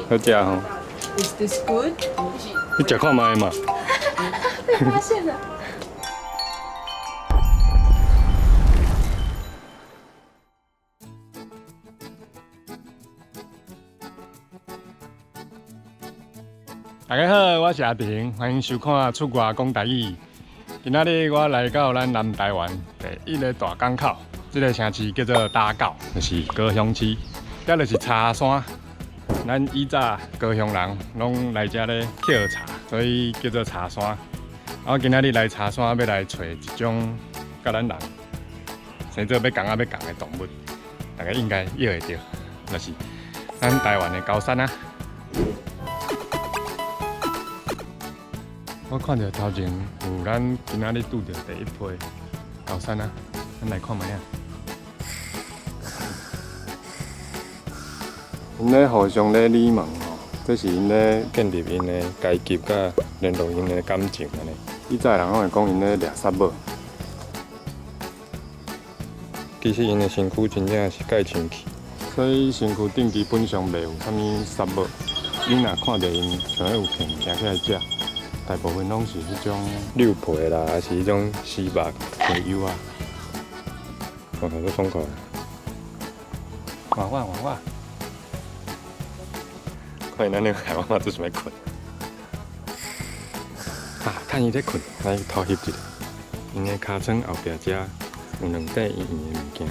好食吼。Is this good？你食看卖嘛？被发现了。大家好，我是阿平，欢迎收看《出外讲台语》。今仔日我来到咱南台湾第一个大港口，这个城市叫做打狗，就是高雄市。这就是茶山。咱以早高雄人拢来这咧捡茶，所以叫做茶山。我今仔日来茶山要来找一种甲咱人生做要讲的动物，大家应该约会到，就是咱台湾的高山啊。我看到头前有咱今仔日拄到第一批高山啊，咱来看卖啊。因咧互相咧礼貌吼，这是因咧建立因的阶级甲联络因的感情安尼。以前人拢会讲因咧掠杀某，其实因的身躯真正是介清气，所以身躯顶基本上袂有啥物杀某。你若看到因像有骗物件起来食，大部分拢是迄种溜皮啦，还是迄种丝肉、皮油啊。看起来都爽快。换我。看咱那个海妈妈做啥物困？啊，看伊在困，来偷翕一下。因的尻川后壁遮有两块圆圆的物件，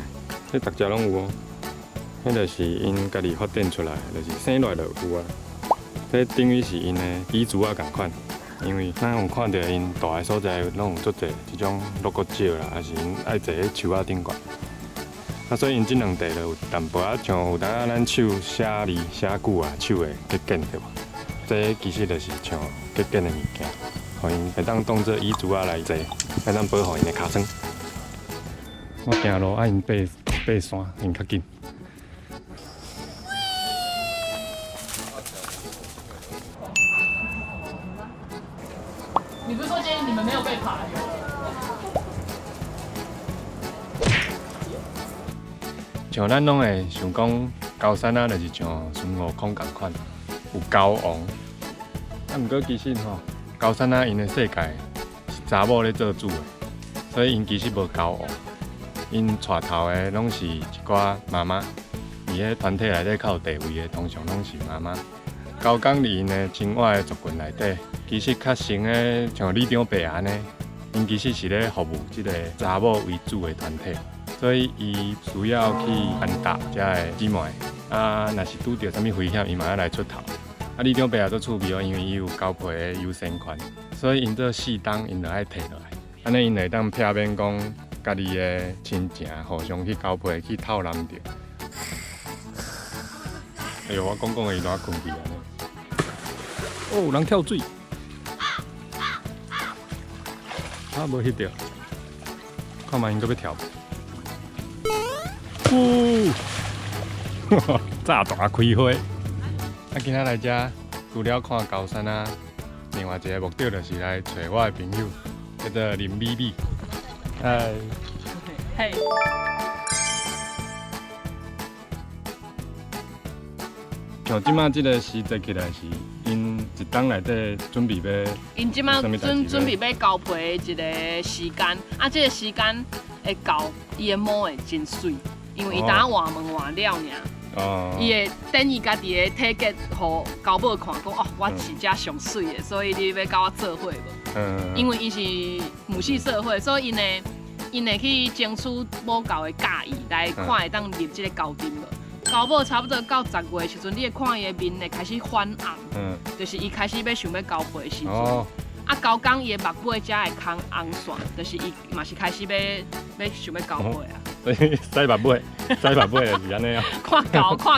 这大家拢有哦。迄就是因家己发展出来，就是生落来就有啊。这等于是因的遗珠啊共款，因为咱有看到因大个所在拢有足侪这种鹿角石啦，还是因爱坐喺树仔顶悬。啊，所以因这两地就有淡薄仔像有当咱手写字、写句啊，手的结件对无？这其实就是像结件的物件，互因会当当做遗珠仔来坐，会当保护因的尻川。我行路爱因爬山，因较紧。你不是说今天你们没有被爬？像咱拢会想讲高山啊，就是像孙悟空共款，有高王。啊，毋过其实吼，高山啊，因的世界是查某咧做主的，所以因其实无高王。因带头的拢是一寡妈妈，伫咧团体内底较有地位的，通常拢是妈妈。高岗伫因的生活的族群内底，其实较成的像里长伯安尼，因其实是咧服务即个查某为主的团体。所以伊需要去安搭遮个姊妹，啊，若是拄到啥物危险，伊嘛要来出头。啊，里长伯也做趣味哦，因为伊有交配的优先权，所以因做适当，因就爱摕落来。安尼因会当避免讲家己的亲情互相去交配去套人着。哎呦，我讲的伊哪困去安尼？哦，有人跳水，啊，无翕到，看卖因搁要跳。炸大开花！啊，今仔来遮除了看高山啊，另外一个目的就是来找我的朋友，叫做林美美。嗨，嘿，像即马即个时节起来是因一冬内底准备要，因即马准备要交配的一个时间，啊，这个时间会交，伊的毛会真水，因为伊当换门换了尔。哦。伊会等伊家己的体格，互交某看讲哦，我是遮上水的，所以你要甲我做伙无？因为伊是母系社会，所以因会去争取某狗的介意，来看会当入这个交阵无？交某差不多到10月的时阵，你会看伊的面会开始泛红，就是伊开始要想要交配的时阵。啊，高岗伊的目尾才会空红线，就是伊嘛是开始要想要交配啊。所以洗目尾就是安尼啊。看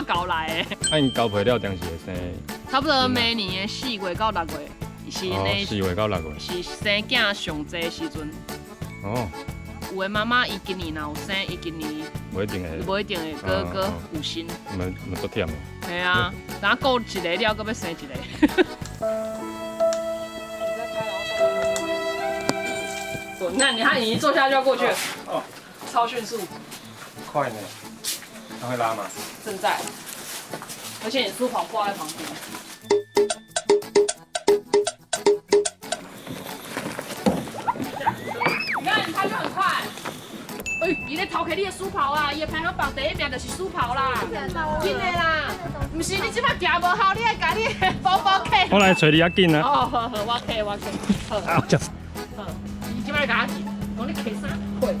狗来的。啊，因交配了，当时会生。差不多每年的4月到6月，是呢。4月到6月。是生囝上济的时阵。哦。有的妈妈伊今年若有生，伊今年无一定会哥有生。嘛足忝的。系啊，等下顾一个了，搁要生一个。那你看，你一坐下就要过去了。哦。超迅速。快呢。它会拉吗？正在，而且你书跑挂在旁边。你看，它就很快。哎，伊咧偷摕你的书跑啦，伊的排行榜第1名就是书跑啦，真的啦。唔是你即摆行无好，你爱甲你的包包摕。我来找你较紧啊！哦，好，我摕。好，啊，这好，你即摆甲我摕，讲你摕啥？会。